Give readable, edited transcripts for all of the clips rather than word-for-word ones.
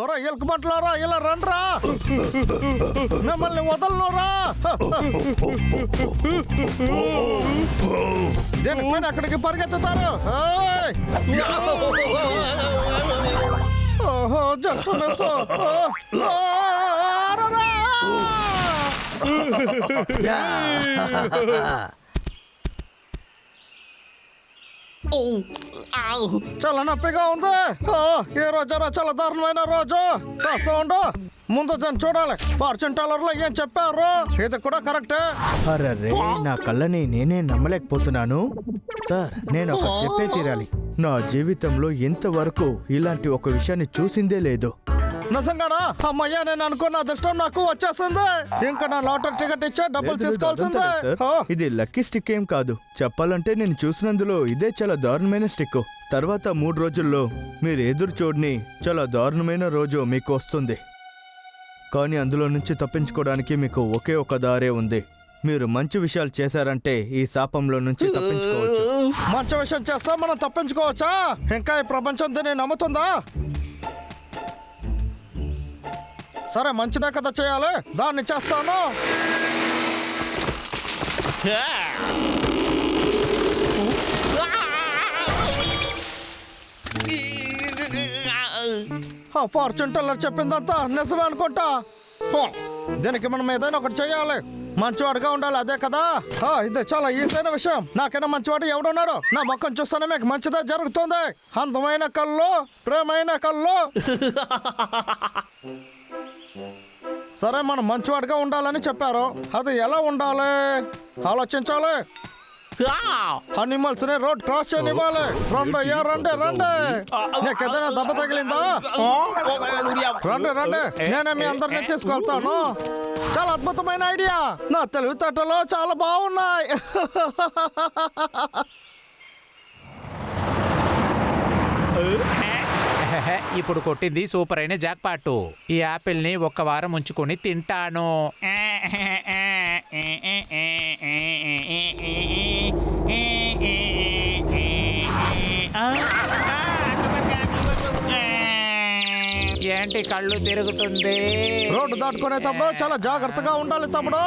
ఒరా ఎలుకమంటలారా ఇలా రండ్రా, మిమ్మల్ని వదలనురా. దేనిపైన అక్కడికి పరిగెత్తుతారు. ఓహో జస్ట్ మిస్. చాలా నొప్పిగా ఉంది. ఈ రోజు చాలా దారుణమైన రోజు. కాస్త ఉండు, ముందు దాన్ని చూడాలి. ఫార్చ్యూన్ టెల్లర్ లో ఏం చెప్పారు, ఇది కూడా కరెక్టే. అరే నా కళ్ళని నేనే నమ్మలేకపోతున్నాను సార్. నేను ఒక చెప్పే తీరాలి. నా జీవితంలో ఇంతవరకు ఇలాంటి ఒక విషయాన్ని చూసిందే లేదు. నిజంగానా? అమ్మయ్యా, నేను అనుకున్న అదృష్టం నాకు వచ్చేసింది. ఇంకా నా లాటరీ టికెట్ ఇచ్చే డబ్బులు తీసుకోవాల్సిందే. ఇది లక్కీ స్టిక్ ఏం కాదు. చెప్పాలంటే నేను చూసినందులో ఇదే చాలా దారుణమైన స్టిక్. తర్వాత 3 రోజుల్లో మీరు ఎదురు చూడని చాలా దారుణమైన రోజు మీకు వస్తుంది. కానీ అందులో నుంచి తప్పించుకోవడానికి మీకు ఒకే ఒక దారే ఉంది. మీరు మంచి విషయాలు చేశారంటే ఈ శాపంలో నుంచి తప్పించుకోవచ్చు. మంచి విషయం చేస్తే మనం తప్పించుకోవచ్చా? ఇంకా ఈ ప్రపంచం దీన్ని నమ్ముతుందా? సరే, మంచిదే కదా చేయాలి, దాన్ని చేస్తాను. ఫార్చ్యూన్ టెల్లర్ చెప్పిందంతా నిజమే అనుకుంటా. దీనికి మనం ఏదైనా ఒకటి చేయాలి. మంచివాడుగా ఉండాలి, అదే కదా. ఇది చాలా ఈజైన విషయం. నాకైనా మంచివాడు ఎవడున్నాడు? నా ముఖం చూస్తేనే మీకు మంచిదే జరుగుతుంది. అందమైన కళ్ళు, ప్రేమైన కళ్ళు. సరే, మనం మంచివాడిగా ఉండాలని చెప్పారు. అది ఎలా ఉండాలి ఆలోచించాలి. అనిమల్స్ ని రోడ్ క్రాస్ చేయనివ్వాలి. రండి. నీకు ఏదైనా దెబ్బ తగిలిందా? రండి, నేనే మీ అందరినీ తీసుకెళ్తాను. చాలా అద్భుతమైన ఐడియా. నా తెలివితేటలు చాలా బాగున్నాయి. ఇప్పుడు కొట్టింది సూపర్ అయిన జాక్ పాటు. ఈ యాపిల్ ని 1 వారం ఉంచుకొని తింటాను. ఏంటి కళ్ళు తిరుగుతుంది? రోడ్డు దాటుకునే తమ్ముడు చాలా జాగ్రత్తగా ఉండాలి తమ్ముడు.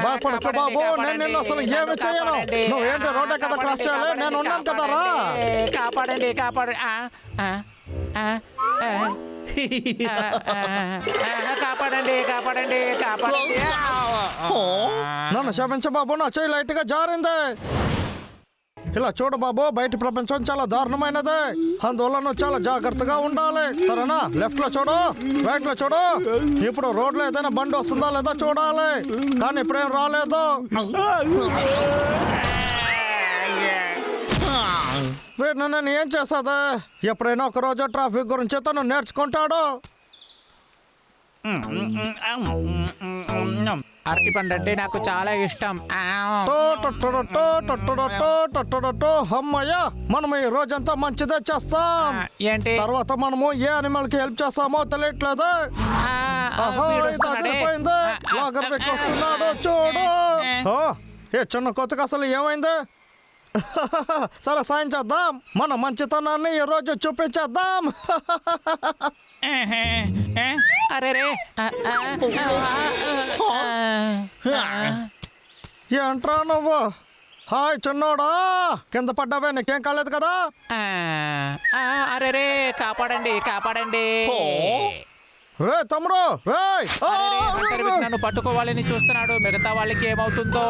భయపడకు బాబు, నేను నిన్ను అసలు ఏమి చేయను. నువ్వేంటి రోడ్డే కదా క్రాస్ చేయాలి, నేను ఉన్నాను కదా రా. కాపాడండి. నన్ను క్షమించు బాబు, నా చేయి లైట్ గా జారింది. ఇలా చూడు బాబు, బయట ప్రపంచం చాలా దారుణమైనది. అందువల్ల నువ్వు చాలా జాగ్రత్తగా ఉండాలి, సరేనా? లెఫ్ట్ లో చూడు, రైట్ లో చూడు. ఇప్పుడు రోడ్ లో ఏదైనా బండి వస్తుందా లేదా చూడాలి. కానీ ఇప్పుడేం రాలేదు. వీడిని నేను ఏం చేసేది? ఎప్పుడైనా ఒక రోజు ట్రాఫిక్ గురించి తను నేర్చుకుంటాడు. అరటిపండు అంటే నాకు చాలా ఇష్టం. అమ్మయ్య, మనం ఈ రోజంతా మంచిదే చేస్తాం. ఏంటి తర్వాత మనము ఏ అనిమల్ కి హెల్ప్ చేస్తామో తెలియట్లేదు. వస్తున్నాడు చూడు. ఏ చిన్న కొత్తగా అసలు ఏమైంది? సరే, సాయం చేద్దాం. మన మంచితనాన్ని ఈ రోజు చూపించేద్దాం. ఏంట్రా నువ్వు? హాయ్ చిన్నోడా, కింద పడ్డావే, నీకేం కాలేదు కదా? అరే కాపాడండి. రే తమ్ముడు, నన్ను పట్టుకోవాలని చూస్తున్నాడు. మిగతా వాళ్ళకి ఏమవుతుందో.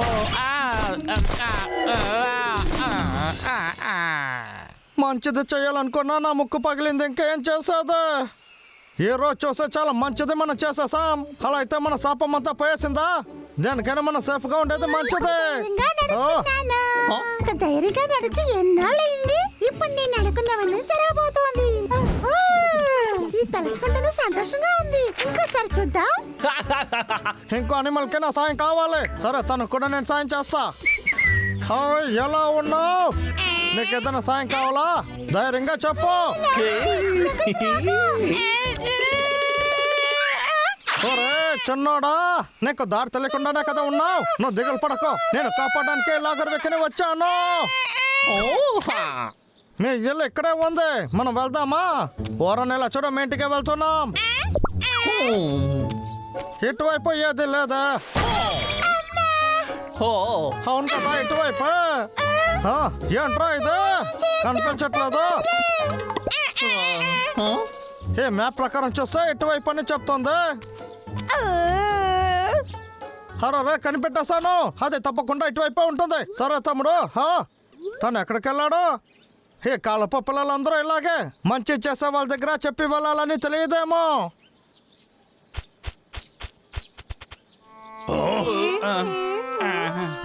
మంచిది చెయ్యాలనుకున్నా, నా ముక్కు పగిలింది. ఇంకేం చేసేది? ఈ రోజు చూస్తే చాలా మంచిది మనం చేసేసాం. అలా అయితే మన శాపం అంతా పోయేసిందా? దేనికైనా మనం సేఫ్ గా ఉండేది మంచిది. ధైర్యంగా నడిచి ఎన్నాళ్ళయింది. ఇప్పుడు నేను అనుకున్నవన్నీ జరగబోతోంది. ఈ తలుచుకుంటేనే సంతోషంగా ఉంది. ఇంకోసారి చూద్దాం. ఇంకో అనిమల్ కి నా సాయం కావాలి. సరే, తనకు కూడా నేను సాయం చేస్తా. ఎలా ఉన్నావు? నీకు ఏదైనా సాయం కావాలా? ధైర్యంగా చెప్పు. ఒరే చిన్నోడా, నీకు దారి తెలియకుండానే కదా ఉన్నావు. నువ్వు దిగులు పడకు, నేను కాపాడడానికి లాగర్ వెక్కని వచ్చాను. మీ ఇల్లు ఇక్కడే ఉంది, మనం వెళ్దామా? నెల చూడ మీ ఇంటికే వెళ్తున్నాం. ఇటువైపు ఏది లేదా? అవును కదా, ఇటువైపు. ఏంట్రా ఇది కనిపించట్లేదు? ఏ మ్యాప్ ప్రకారం చూస్తే ఇటువైపు అని చెప్తుంది. అరే కనిపెట్టేశాను, అది తప్పకుండా ఇటువైపే ఉంటుంది. సరే తమ్ముడు, తను ఎక్కడికి వెళ్ళాడు? ఏ కాలప పిల్లలందరూ ఇలాగే మంచి చేసే వాళ్ళ దగ్గర చెప్పి వెళ్ళాలని తెలియదేమో.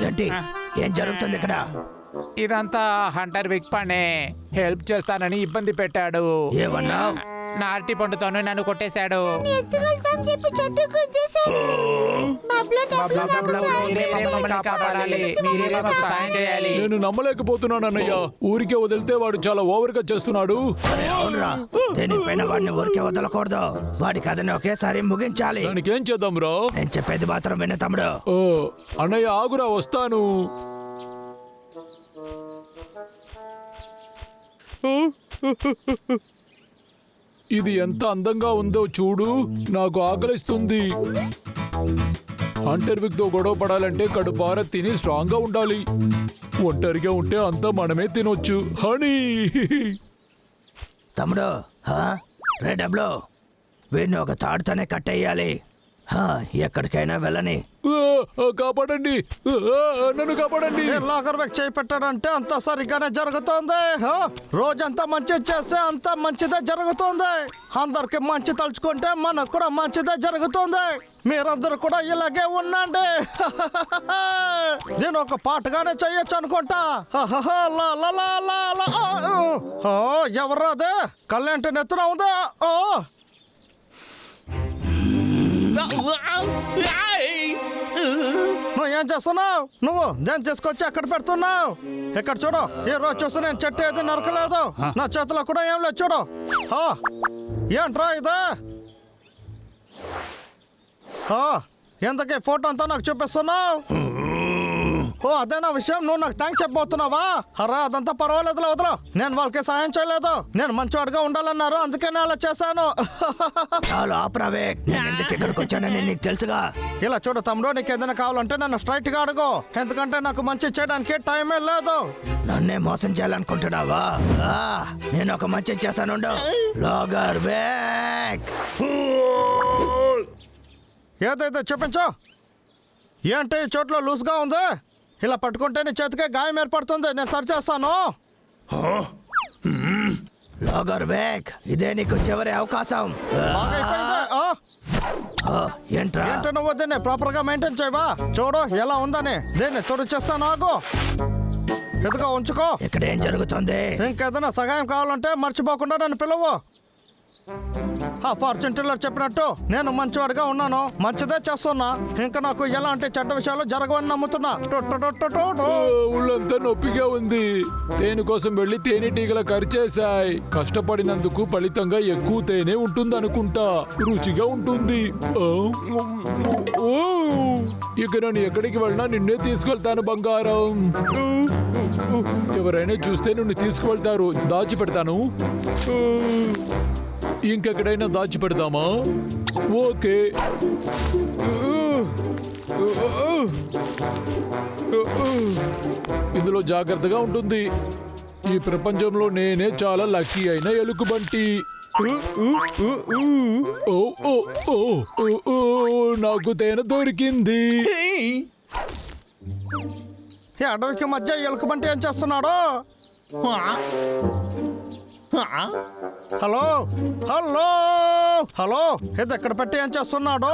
ఏంటి ఏం జరుగుతుంది ఇక్కడ? ఇదంతా హంటర్ విక్ పనే. హెల్ప్ చేస్తానని ఇబ్బంది పెట్టాడు. ఏమన్నా? నా అరటి పండుతోనే నన్ను కొట్టేశాడు. ఎత్తుకెళ్తాం చెప్పి చెట్టు గుద్దేశాడు. బబ్లు డబ్బులు నాకు సాయం మీరే మమ్మల్ని కాపాడాలి, మీరే మాకు సాయం చేయాలి. నేను నమ్మలేకపోతున్నాను అన్నయ్య. ఊరికే వదిలితే వాడు చాలా ఓవర్ గా చేస్తున్నాడు. అవునరా, దేనిపైన వాడిని ఊరికే వదలకూడదు. వాడి కథని ఒకేసారి ముగించాలి. దానికి ఏం చేద్దాం రా? నేను చెప్పేది మాత్రం విను తమ్ముడు. ఓ అన్నయ్య ఆగురా, వస్తాను. ఇది ఎంత అందంగా ఉందో చూడు. నాకు ఆకలిస్తుంది. హంటర్ విక్ తో గొడవ పడాలంటే కడుపార తిని స్ట్రాంగ్ గా ఉండాలి. ఒంటరిగా ఉంటే అంతా మనమే తినొచ్చు. హనీ తమ్ముడు, రే డబ్లు, వీడిని ఒక తాడుతోనే కట్టేయాలి. ఎక్కడికైనా వెళ్ళని. కాపాడండి, నన్ను కాపాడండి. లాగర్ వ్యక్తి చేయి పెట్టాడంటే అంతా సరిగ్గానే జరుగుతోంది. రోజంతా మంచి చేస్తే అంతా మంచిదే జరుగుతుంది. అందరికి మంచి తలుచుకుంటే మనకు కూడా మంచిదే జరుగుతుంది. మీరందరూ కూడా ఇలాగే ఉండండి. నేను ఒక పాటగానే చెయ్యొచ్చు అనుకుంటా. ఎవరు అదే కళ్ళంటి నెత్తున ఉందా? నువ్వు ఏం చేస్తున్నావు? నువ్వు నేను తీసుకొచ్చి అక్కడ పెడుతున్నావు. ఇక్కడ చూడు, ఈ రోజు చూసి నేను చెట్టు ఏది నరకలేదు. నా చేతిలో కూడా ఏం లేదు. చూడు, ఏంట్రా ఇదే? ఎందుకే ఫోటో అంతా నాకు చూపిస్తున్నావు? అదేనా విషయం? నువ్వు నాకు థ్యాంక్స్ చెప్పబోతున్నావా? అరా అదంతా పర్వాలేదులే, వదలు. నేను వాళ్ళకి సాయం చేయలేదు. నేను మంచివాడిగా ఉండాలన్నారు, అందుకే నేను అలా చేశాను. చాలు ఆపరావే. నేను ఎందుకు ఇక్కడికి వచ్చానని నీకు తెలుసుగా. ఇలా చూడు తమ్ముడు, నీకు ఏదైనా కావాలంటే నన్ను స్ట్రైట్ గా అడుగు. ఎందుకంటే నాకు మంచి చేయడానికి టైమే లేదు. నన్నే మోసం చేయాలనుకుంటున్నావా? నేను ఒక మంచి చేశానుండు. Logger back. ఏదైతే చూపించు. ఏంటి చోట్ల లూజ్గా ఉంది? ఇలా పట్టుకుంటే నీ చేతికే గాయం ఏర్పడుతుంది. నేను సరి చేస్తాను. లాగర్ బ్యాక్, ఇదే నీకు చివరి అవకాశం. ఏంట్రా? ఏంటి నువ్వు దీన్ని ప్రాపర్ గా మెయింటైన్ చేయవా? చూడు ఎలా ఉందని. దీన్ని తుడి చేస్తాను, ఆగు. ఎదుగా ఉంచుకో. ఇక్కడ ఏం జరుగుతుంది? ఇంకేదైనా సహాయం కావాలంటే మర్చిపోకుండా నన్ను పిలువు. ఫార్చ్యూన్ టీల్లర్ చెప్పినట్టు నేను మంచివాడిగా ఉన్నాను, మంచిదే చేస్తున్నా. ఇంకా నాకు ఎలాంటి చెడ్డ విషయాలు జరగవని నమ్ముతున్నా. ఊళ్ళంతా నొప్పిగా ఉంది. తేనె కోసం వెళ్ళి తేనెటీగల కరిచేశాయి. కష్టపడినందుకు ఫలితంగా ఎక్కువ తేనె ఉంటుంది అనుకుంటా. రుచిగా ఉంటుంది. ఇక నేను ఎక్కడికి వెళ్ళినా నిన్నే తీసుకెళ్తాను బంగారం. ఎవరైనా చూస్తే నిన్ను తీసుకువెళ్తారు. దాచిపెడతాను. ఇంకెక్కడైనా దాచిపెడదామా? ఓకే. ఇందులో జాగ్రత్తగా ఉంటుంది. ఈ ప్రపంచంలో నేనే చాలా లక్కీ అయిన ఎలుకబంటి. నాకు తేనె దొరికింది. ఈ అడవికి మధ్య ఎలుకబంటి ఏం చేస్తున్నాడు? హలో హలో హలో, ఇది ఎక్కడ పెట్టి ఏం చేస్తున్నాడు?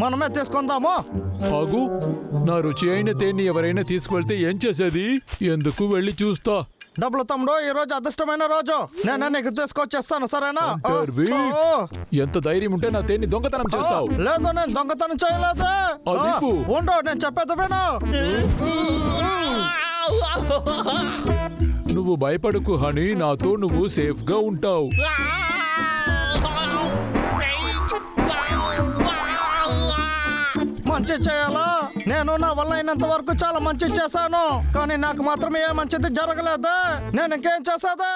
మనమే తీసుకుందాము. ఆగు, నా రుచి అయిన తేనె ఎవరైనా తీసుకువెళ్తే ఏం చేసేది? ఎందుకు వెళ్ళి చూస్తా. డబ్బులు తమ్ముడు, ఈ రోజు అదృష్టమైన రోజు. నేనే నీకు తీసుకొచ్చేస్తాను, సరేనా? ఎంత ధైర్యం ఉంటే నా తేనె దొంగతనం చేస్తావు? లేదు, నేను దొంగతనం చేయలేదు. ఉండు, నేను చెప్పేది విను. నువ్వు భయపడకు హనీ, నాతో నువ్వు సేఫ్ గా ఉంటావు. మంచి చేయాలా? నేను నా వల్ల అయినంత వరకు చాలా మంచి చేశాను, కానీ నాకు మాత్రం ఏ మంచిది జరగలేదు. నేను ఇంకేం చేసేది?